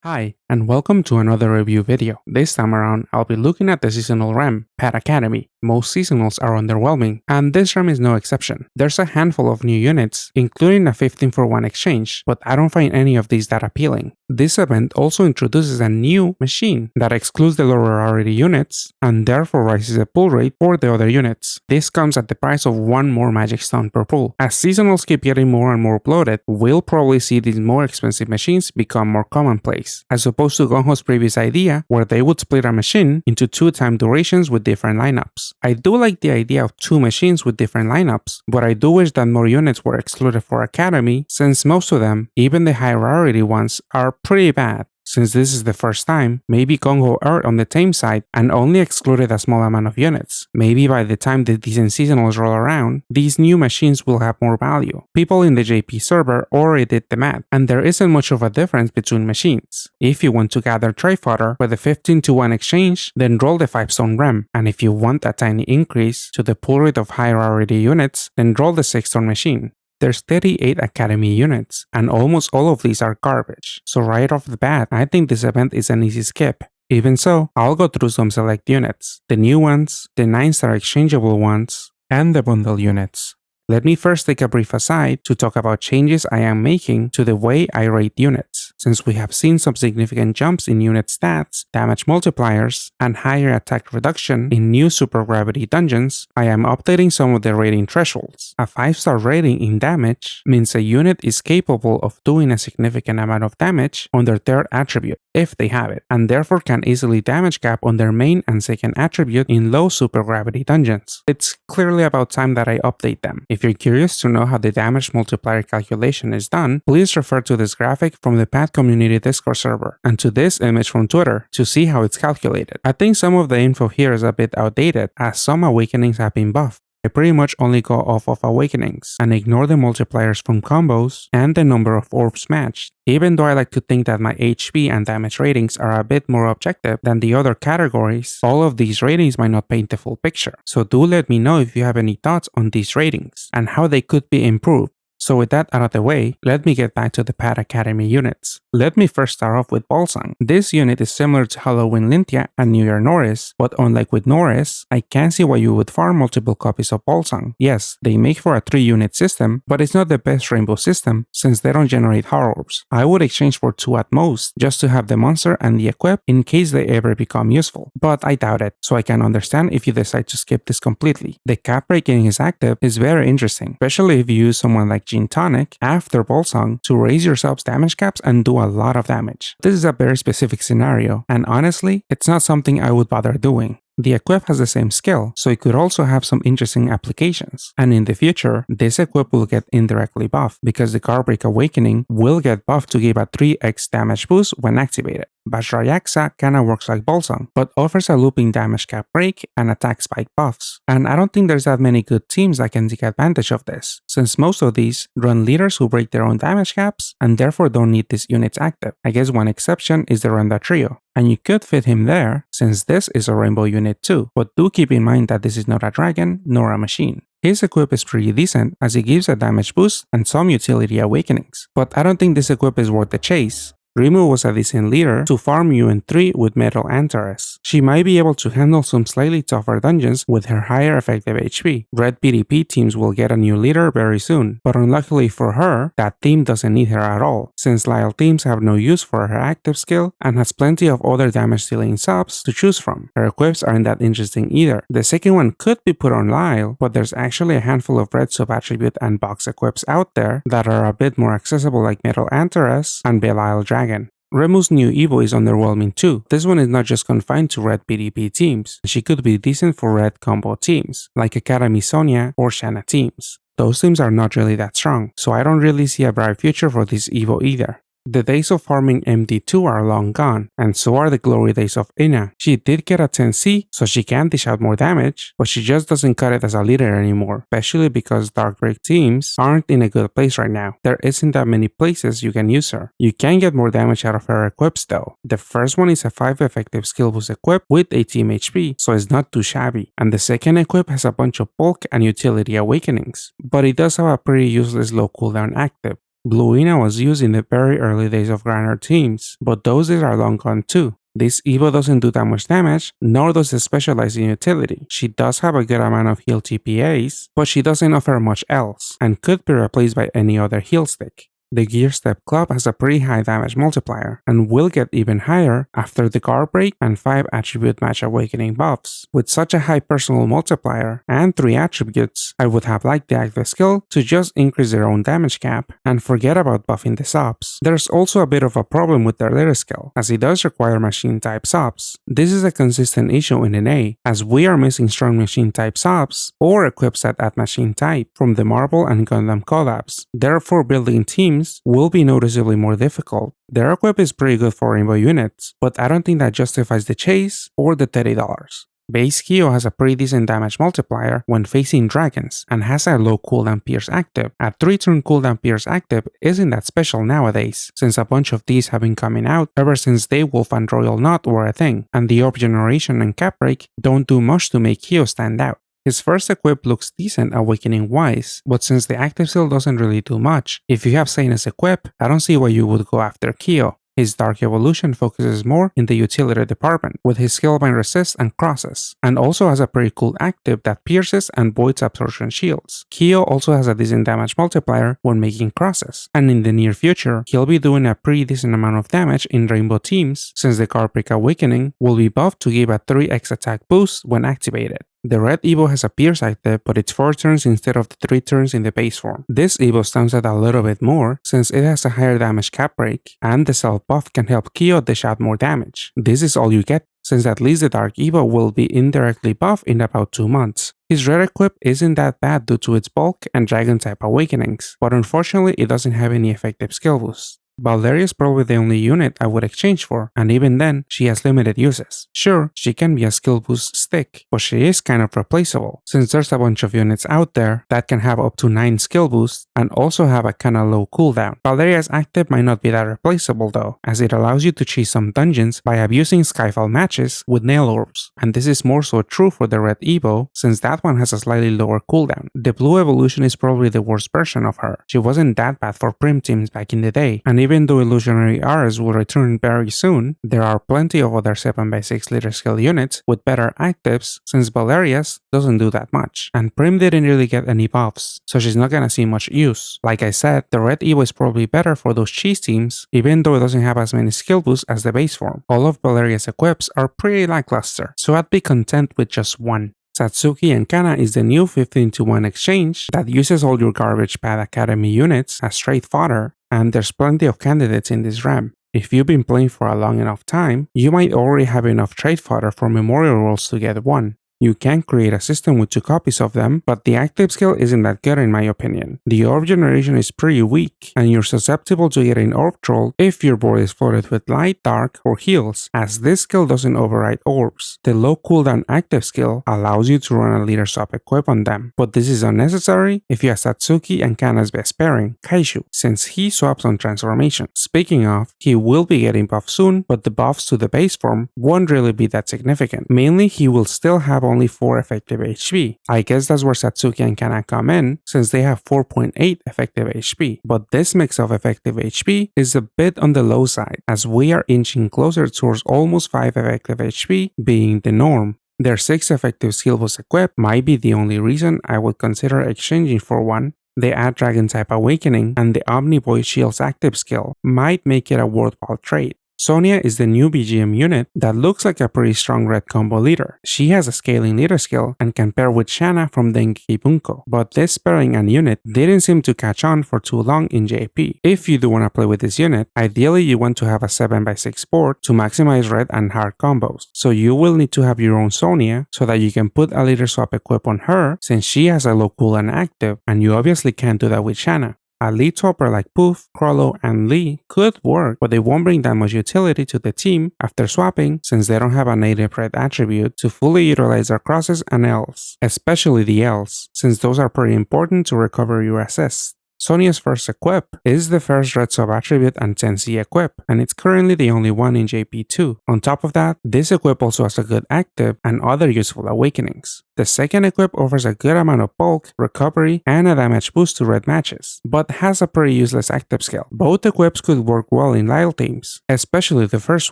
Hi, and welcome to another review video. This time around, I'll be looking at the seasonal REM, Pet Academy. Most seasonals are underwhelming, and this REM is no exception. There's a handful of new units, including a 15-for-1 exchange, but I don't find any of these that appealing. This event also introduces a new machine that excludes the lower rarity units, and therefore raises the pull rate for the other units. This comes at the price of one more magic stone per pull. As seasonals keep getting more and more bloated, we'll probably see these more expensive machines become more commonplace, as opposed to Gonho's previous idea where they would split a machine into two time durations with different lineups. I do like the idea of two machines with different lineups, but I do wish that more units were excluded for Academy, since most of them, even the high rarity ones, are pretty bad. Since this is the first time, maybe Gonho erred on the tame side and only excluded a small amount of units. Maybe by the time the decent seasonals roll around, these new machines will have more value. People in the JP server already did the math, and there isn't much of a difference between machines. If you want to gather Tray Fodder with a 15-to-1 exchange, then roll the 5-stone REM, and if you want a tiny increase to the pull rate of high rarity units, then roll the 6-stone machine. There's 38 Academy units, and almost all of these are garbage, so right off the bat, I think this event is an easy skip. Even so, I'll go through some select units, the new ones, the 9-star exchangeable ones, and the bundle units. Let me first take a brief aside to talk about changes I am making to the way I rate units. Since we have seen some significant jumps in unit stats, damage multipliers, and higher attack reduction in new super gravity dungeons, I am updating some of the rating thresholds. A 5-star rating in damage means a unit is capable of doing a significant amount of damage on their third attribute, if they have it, and therefore can easily damage cap on their main and second attribute in low super gravity dungeons. It's clearly about time that I update them. If you're curious to know how the damage multiplier calculation is done, please refer to this graphic from the Pad Community Discord server, and to this image from Twitter to see how it's calculated. I think some of the info here is a bit outdated, as some awakenings have been buffed. I pretty much only go off of awakenings, and ignore the multipliers from combos and the number of orbs matched, even though I like to think that my HP and damage ratings are a bit more objective than the other categories. All of these ratings might not paint the full picture, so do let me know if you have any thoughts on these ratings, and how they could be improved. So with that out of the way, let me get back to the Pad Academy units. Let me first start off with Volsung. This unit is similar to Halloween Lintia and New Year Norris, but unlike with Norris, I can see why you would farm multiple copies of Volsung. Yes, they make for a 3-unit system, but it's not the best rainbow system since they don't generate heart orbs. I would exchange for 2 at most, just to have the monster and the equip in case they ever become useful. But I doubt it, so I can understand if you decide to skip this completely. The cap breaking is active is very interesting, especially if you use someone like Gin Tonic after Volsung to raise yourself's damage caps and do a lot of damage. This is a very specific scenario, and honestly, it's not something I would bother doing. The equip has the same skill, so it could also have some interesting applications. And in the future, this equip will get indirectly buffed, because the Guardbreak Awakening will get buffed to give a 3x damage boost when activated. Vajrayaksa kinda works like Volsung, but offers a looping damage cap break and attack spike buffs. And I don't think there's that many good teams that can take advantage of this, since most of these run leaders who break their own damage caps and therefore don't need these units active. I guess one exception is the Renda Trio, and you could fit him there since this is a rainbow unit too, but do keep in mind that this is not a dragon nor a machine. His equip is pretty decent as it gives a damage boost and some utility awakenings, but I don't think this equip is worth the chase. Remu was a decent leader to farm you in 3 with Metal Antares. She might be able to handle some slightly tougher dungeons with her higher effective HP. Red PvP teams will get a new leader very soon, but unluckily for her, that team doesn't need her at all, since Lyle teams have no use for her active skill and has plenty of other damage dealing subs to choose from. Her equips aren't that interesting either. The second one could be put on Lyle, but there's actually a handful of red sub-attribute and box equips out there that are a bit more accessible, like Metal Antares and Belial Dragon. Remu's new Evo is underwhelming too. This one is not just confined to red PvP teams. She could be decent for red combo teams, like Academy Sonia or Shanna teams. Those teams are not really that strong, so I don't really see a bright future for this Evo either. The days of farming MD2 are long gone, and so are the glory days of Ina. She did get a 10C, so she can dish out more damage, but she just doesn't cut it as a leader anymore, especially because Darkbreak teams aren't in a good place right now. There isn't that many places you can use her. You can get more damage out of her equips though. The first one is a 5 effective skill boost equip with 18 HP, so it's not too shabby, and the second equip has a bunch of bulk and utility awakenings, but it does have a pretty useless low cooldown active. Bluina was used in the very early days of grinder teams, but those days are long gone too. This Evo doesn't do that much damage, nor does it specialize in utility. She does have a good amount of heal TPAs, but she doesn't offer much else, and could be replaced by any other heal stick. The Gearstep Club has a pretty high damage multiplier, and will get even higher after the guard break and 5 attribute match awakening buffs. With such a high personal multiplier and 3 attributes, I would have liked the active skill to just increase their own damage cap and forget about buffing the subs. There's also a bit of a problem with their leader skill, as it does require machine type subs. This is a consistent issue in NA, as we are missing strong machine type subs or equips that add machine type from the Marvel and Gundam collabs. Therefore, building teams will be noticeably more difficult. Their equip is pretty good for rainbow units, but I don't think that justifies the chase or the $30. Base Kyo has a pretty decent damage multiplier when facing dragons and has a low cooldown Pierce active. A 3-turn cooldown Pierce active isn't that special nowadays, since a bunch of these have been coming out ever since Daywolf and Royal Knot were a thing, and the Orb Generation and Cap Break don't do much to make Kyo stand out. His first equip looks decent awakening-wise, but since the active skill doesn't really do much, if you have Saina's equip, I don't see why you would go after Kyo. His Dark Evolution focuses more in the utility department, with his Skillbind Resist and Crosses, and also has a pretty cool active that pierces and voids absorption shields. Kyo also has a decent damage multiplier when making crosses, and in the near future, he'll be doing a pretty decent amount of damage in rainbow teams, since the Guard Break Awakening will be buffed to give a 3x attack boost when activated. The red Evo has a Pierce active, but it's 4 turns instead of the 3 turns in the base form. This Evo stands out a little bit more, since it has a higher damage cap break, and the self buff can help Kyo dish out more damage. This is all you get, since at least the Dark Evo will be indirectly buffed in about 2 months. His red equip isn't that bad due to its bulk and dragon type awakenings, but unfortunately it doesn't have any effective skill boosts. Valeria is probably the only unit I would exchange for, and even then, she has limited uses. Sure, she can be a skill boost stick, but she is kind of replaceable, since there's a bunch of units out there that can have up to 9 skill boosts and also have a kinda low cooldown. Valeria's active might not be that replaceable though, as it allows you to chase some dungeons by abusing Skyfall matches with nail orbs, and this is more so true for the red Evo, since that one has a slightly lower cooldown. The blue evolution is probably the worst version of her. She wasn't that bad for prim teams back in the day, and even though Illusionary Artist will return very soon, there are plenty of other 7x6 leader skill units with better actives, since Valeria's doesn't do that much, and Prim didn't really get any buffs, so she's not gonna see much use. Like I said, the red Evo is probably better for those cheese teams, even though it doesn't have as many skill boosts as the base form. All of Valeria's equips are pretty lackluster, so I'd be content with just one. Satsuki and Kanna is the new 15-to-1 exchange that uses all your garbage Pad Academy units as straight fodder, and there's plenty of candidates in this REM. If you've been playing for a long enough time, you might already have enough trade fodder for memorial rolls to get one. You can create a system with 2 copies of them, but the active skill isn't that good in my opinion. The orb generation is pretty weak, and you're susceptible to getting orb trolled if your board is flooded with light, dark, or heals, as this skill doesn't override orbs. The low cooldown active skill allows you to run a leader swap equip on them, but this is unnecessary if you have Satsuki and Kanna's best pairing, Kaiju, since he swaps on transformation. Speaking of, he will be getting buffed soon, but the buffs to the base form won't really be that significant. Mainly, he will still have only 4 effective HP. I guess that's where Satsuki and Kanna come in, since they have 4.8 effective HP, but this mix of effective HP is a bit on the low side, as we are inching closer towards almost 5 effective HP being the norm. Their 6 effective skill boost equip might be the only reason I would consider exchanging for one. The Add Dragon type Awakening and the Omnivoid Shield's active skill might make it a worthwhile trade. Sonia is the new BGM unit that looks like a pretty strong red combo leader. She has a scaling leader skill and can pair with Shanna from Dengeki Bunko, but this pairing and unit didn't seem to catch on for too long in JP. If you do want to play with this unit, ideally you want to have a 7x6 board to maximize red and hard combos, so you will need to have your own Sonia so that you can put a leader swap equip on her since she has a low cooldown active, and you obviously can't do that with Shanna. A lead swapper like Poof, Krollo, and Lee could work, but they won't bring that much utility to the team after swapping since they don't have a native red attribute to fully utilize their crosses and Ls, especially the Ls, since those are pretty important to recover your assists. Sonia's first equip is the first Red Sub attribute and 10C equip, and it's currently the only one in JP2. On top of that, this equip also has a good active and other useful awakenings. The second equip offers a good amount of bulk, recovery, and a damage boost to red matches, but has a pretty useless active skill. Both equips could work well in Lyle teams, especially the first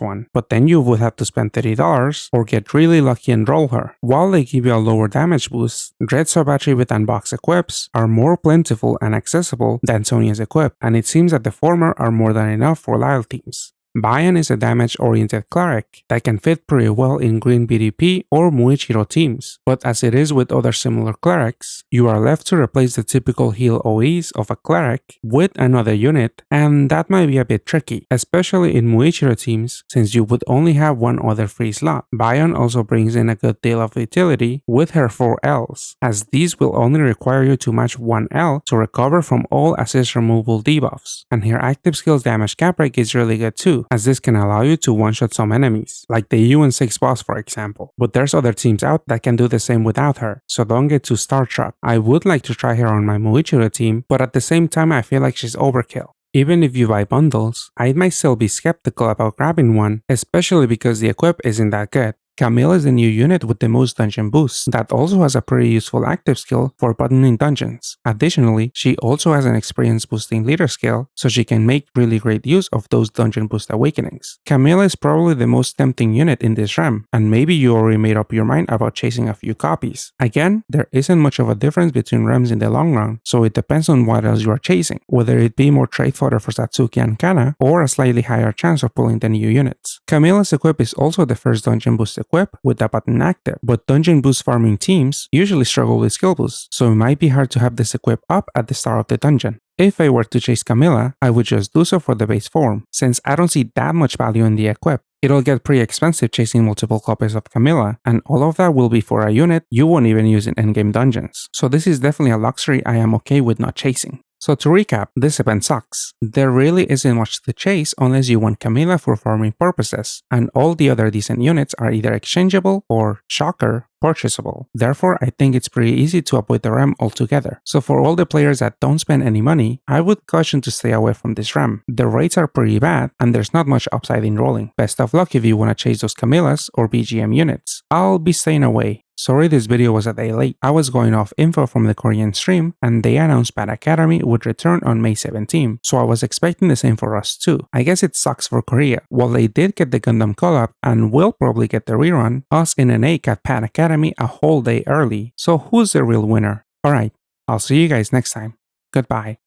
one, but then you would have to spend $30 or get really lucky and roll her. While they give you a lower damage boost, Red Sub attribute and box equips are more plentiful and accessible than Sonia's equip, and it seems that the former are more than enough for Lyle teams. Vione is a damage-oriented cleric that can fit pretty well in green BDP or Muichiro teams, but as it is with other similar clerics, you are left to replace the typical heal OEs of a cleric with another unit, and that might be a bit tricky, especially in Muichiro teams since you would only have one other free slot. Vione also brings in a good deal of utility with her 4 Ls, as these will only require you to match 1 L to recover from all assist removal debuffs, and her active skills damage cap break is really good too, as this can allow you to one-shot some enemies, like the UN6 boss for example. But there's other teams out that can do the same without her, so don't get too star-struck. I would like to try her on my Muichiro team, but at the same time I feel like she's overkill. Even if you buy bundles, I might still be skeptical about grabbing one, especially because the equip isn't that good. Camilla is the new unit with the most dungeon boosts that also has a pretty useful active skill for buttoning dungeons. Additionally, she also has an experience boosting leader skill, so she can make really great use of those dungeon boost awakenings. Camilla is probably the most tempting unit in this REM, and maybe you already made up your mind about chasing a few copies. Again, there isn't much of a difference between REMs in the long run, so it depends on what else you are chasing, whether it be more trade fodder for Satsuki and Kanna, or a slightly higher chance of pulling the new units. Camilla's equip is also the first dungeon boost equip with that button active, but dungeon boost farming teams usually struggle with skill boosts, so it might be hard to have this equip up at the start of the dungeon. If I were to chase Camilla, I would just do so for the base form, since I don't see that much value in the equip. It'll get pretty expensive chasing multiple copies of Camilla, and all of that will be for a unit you won't even use in endgame dungeons, so this is definitely a luxury I am okay with not chasing. So to recap, this event sucks. There really isn't much to chase unless you want Camilla for farming purposes, and all the other decent units are either exchangeable or, shocker, purchasable. Therefore, I think it's pretty easy to avoid the REM altogether. So for all the players that don't spend any money, I would caution to stay away from this REM. The rates are pretty bad, and there's not much upside in rolling. Best of luck if you want to chase those Camillas or BGM units. I'll be staying away. Sorry this video was a day late. I was going off info from the Korean stream, and they announced Bad Academy would return on May 17, so I was expecting the same for us too. I guess it sucks for Korea. While they did get the Gundam collab and will probably get the rerun, us in NA got Bad Academy a whole day early, so who's the real winner? Alright, I'll see you guys next time. Goodbye.